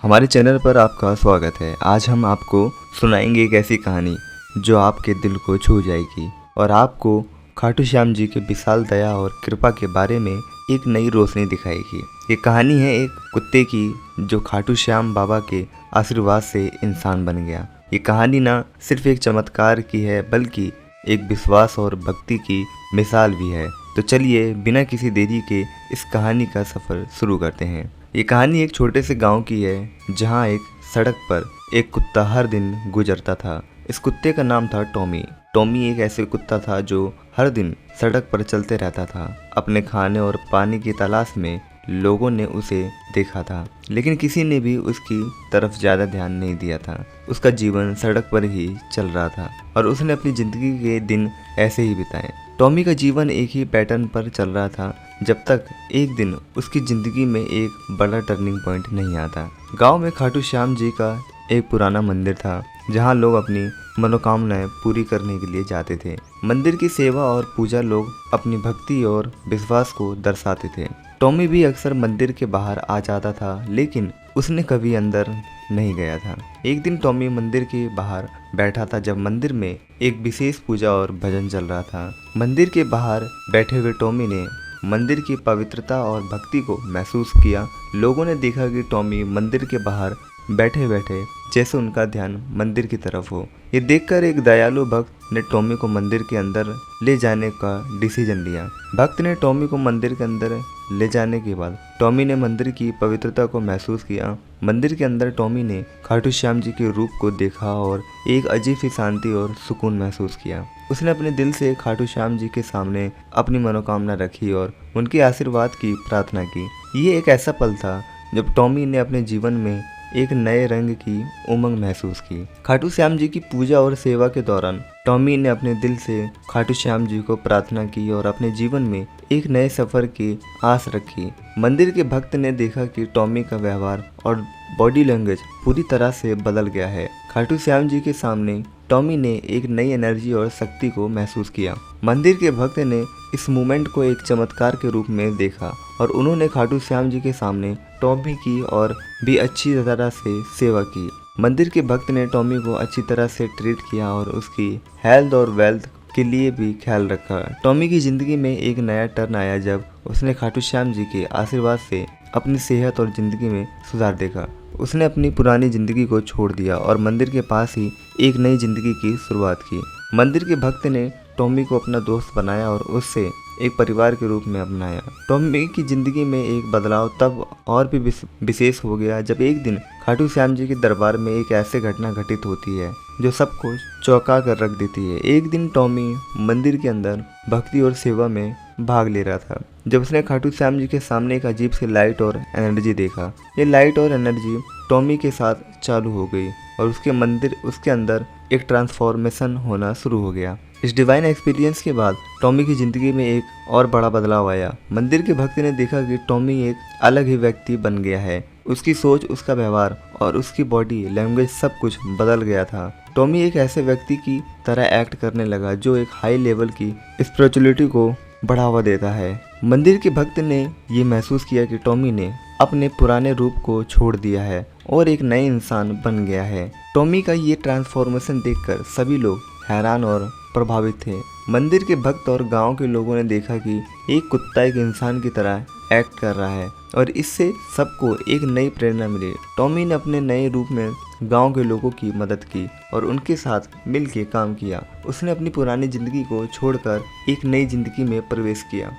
हमारे चैनल पर आपका स्वागत है। आज हम आपको सुनाएंगे एक ऐसी कहानी जो आपके दिल को छू जाएगी और आपको खाटू श्याम जी के विशाल दया और कृपा के बारे में एक नई रोशनी दिखाएगी। ये कहानी है एक कुत्ते की जो खाटू श्याम बाबा के आशीर्वाद से इंसान बन गया। ये कहानी ना सिर्फ एक चमत्कार की है बल्कि एक विश्वास और भक्ति की मिसाल भी है। तो चलिए बिना किसी देरी के इस कहानी का सफ़र शुरू करते हैं। ये कहानी एक छोटे से गांव की है जहां एक सड़क पर एक कुत्ता हर दिन गुजरता था। इस कुत्ते का नाम था टॉमी। टॉमी एक ऐसे कुत्ता था जो हर दिन सड़क पर चलते रहता था। अपने खाने और पानी की तलाश में लोगों ने उसे देखा था, लेकिन किसी ने भी उसकी तरफ ज़्यादा ध्यान नहीं दिया था। उसका जीवन सड़क पर ही चल रहा था और उसने अपनी ज़िंदगी के दिन ऐसे ही बिताए। टॉमी का जीवन एक ही पैटर्न पर चल रहा था जब तक एक दिन उसकी ज़िंदगी में एक बड़ा टर्निंग पॉइंट नहीं आता। गांव में खाटू श्याम जी का एक पुराना मंदिर था जहां लोग अपनी मनोकामनाएं पूरी करने के लिए जाते थे। मंदिर की सेवा और पूजा लोग अपनी भक्ति और विश्वास को दर्शाते थे। टॉमी भी अक्सर मंदिर के बाहर आ जाता था, लेकिन उसने कभी अंदर नहीं गया था। एक दिन टॉमी मंदिर के बाहर बैठा था जब मंदिर में एक विशेष पूजा और भजन चल रहा था। मंदिर के बाहर बैठे हुए टॉमी ने मंदिर की पवित्रता और भक्ति को महसूस किया। लोगों ने देखा कि टॉमी मंदिर के बाहर बैठे बैठे जैसे उनका ध्यान मंदिर की तरफ हो। ये देखकर एक दयालु भक्त ने टॉमी को मंदिर के अंदर ले जाने का डिसीजन लिया। भक्त ने टॉमी को मंदिर के अंदर ले जाने के बाद टॉमी ने मंदिर की पवित्रता को महसूस किया। मंदिर के अंदर टॉमी ने खाटू श्याम जी के रूप को देखा और एक अजीब सी शांति और सुकून महसूस किया। उसने अपने दिल से खाटू श्याम जी के सामने अपनी मनोकामना रखी और उनके आशीर्वाद की प्रार्थना की। ये एक ऐसा पल था जब टॉमी ने अपने जीवन में एक नए रंग की उमंग महसूस की। खाटू श्याम जी की पूजा और सेवा के दौरान टॉमी ने अपने दिल से खाटू श्याम जी को प्रार्थना की और अपने जीवन में एक नए सफ़र की आस रखी। मंदिर के भक्त ने देखा कि टॉमी का व्यवहार और बॉडी लैंग्वेज पूरी तरह से बदल गया है। खाटू श्याम जी के सामने टॉमी ने एक नई एनर्जी और शक्ति को महसूस किया। मंदिर के भक्त ने इस मूवमेंट को एक चमत्कार के रूप में देखा और उन्होंने खाटू श्याम जी के सामने टॉमी की और भी अच्छी तरह से सेवा की। मंदिर के भक्त ने टॉमी को अच्छी तरह से ट्रीट किया और उसकी हेल्थ और वेल्थ के लिए भी ख्याल रखा। टॉमी की ज़िंदगी में एक नया टर्न आया जब उसने खाटू श्याम जी के आशीर्वाद से अपनी सेहत और ज़िंदगी में सुधार देखा। उसने अपनी पुरानी ज़िंदगी को छोड़ दिया और मंदिर के पास ही एक नई ज़िंदगी की शुरुआत की। मंदिर के भक्त ने टॉमी को अपना दोस्त बनाया और उससे एक परिवार के रूप में अपनाया। टॉमी की ज़िंदगी में एक बदलाव तब और भी विशेष हो गया जब एक दिन खाटू श्याम जी के दरबार में एक ऐसी घटना घटित होती है जो सबको चौंका कर रख देती है। एक दिन टॉमी मंदिर के अंदर भक्ति और सेवा में भाग ले रहा था जब उसने खाटू श्याम जी के सामने एक अजीब सी लाइट और एनर्जी देखा। ये लाइट और एनर्जी टॉमी के साथ चालू हो गई और उसके अंदर एक ट्रांसफॉर्मेशन होना शुरू हो गया। इस डिवाइन एक्सपीरियंस के बाद टॉमी की ज़िंदगी में एक और बड़ा बदलाव आया। मंदिर के भक्त ने देखा कि टॉमी एक अलग ही व्यक्ति बन गया है। उसकी सोच, उसका व्यवहार और उसकी बॉडी लैंग्वेज सब कुछ बदल गया था। टॉमी एक ऐसे व्यक्ति की तरह एक्ट करने लगा जो एक हाई लेवल की स्पिरिचुअलिटी को बढ़ावा देता है। मंदिर के भक्त ने ये महसूस किया कि टॉमी ने अपने पुराने रूप को छोड़ दिया है और एक नए इंसान बन गया है। टॉमी का ये ट्रांसफॉर्मेशन देखकर सभी लोग हैरान और प्रभावित थे। मंदिर के भक्त और गांव के लोगों ने देखा कि एक कुत्ता एक इंसान की तरह एक्ट कर रहा है और इससे सबको एक नई प्रेरणा मिली। टॉमी ने अपने नए रूप में गांव के लोगों की मदद की और उनके साथ मिलकर काम किया। उसने अपनी पुरानी ज़िंदगी को छोड़कर एक नई ज़िंदगी में प्रवेश किया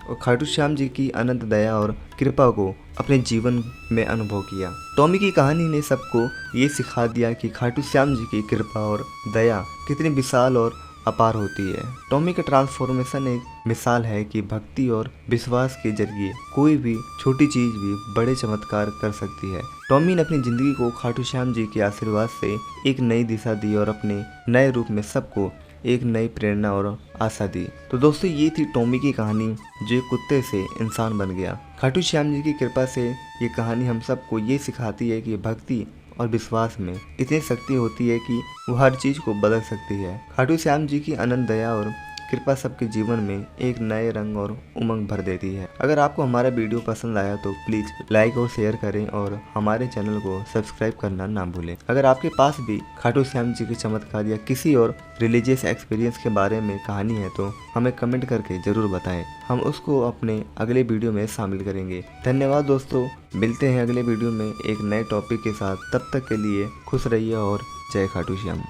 और खाटू श्याम जी की अनंत दया और कृपा को अपने जीवन में अनुभव किया। टॉमी की कहानी ने सबको ये सिखा दिया कि खाटू श्याम जी की कृपा और दया कितनी विशाल और अपार होती है। टॉमी का ट्रांसफॉर्मेशन एक मिसाल है कि भक्ति और विश्वास के जरिए कोई भी छोटी चीज़ भी बड़े चमत्कार कर सकती है। टॉमी ने अपनी ज़िंदगी को खाटू श्याम जी के आशीर्वाद से एक नई दिशा दी और अपने नए रूप में सबको एक नई प्रेरणा और आशा दी। तो दोस्तों, ये थी टॉमी की कहानी जो एक कुत्ते से इंसान बन गया। खाटू श्याम जी की कृपा से ये कहानी हम सबको ये सिखाती है कि भक्ति और विश्वास में इतनी शक्ति होती है कि वो हर चीज़ को बदल सकती है। खाटू श्याम जी की अनंत दया और कृपा सबके जीवन में एक नए रंग और उमंग भर देती है। अगर आपको हमारा वीडियो पसंद आया तो प्लीज लाइक और शेयर करें और हमारे चैनल को सब्सक्राइब करना ना भूलें। अगर आपके पास भी खाटू श्याम जी के चमत्कार या किसी और रिलीजियस एक्सपीरियंस के बारे में कहानी है तो हमें कमेंट करके जरूर बताएं, हम उसको अपने अगले वीडियो में शामिल करेंगे। धन्यवाद दोस्तों, मिलते हैं अगले वीडियो में एक नए टॉपिक के साथ। तब तक के लिए खुश रहिए और जय खाटू श्याम।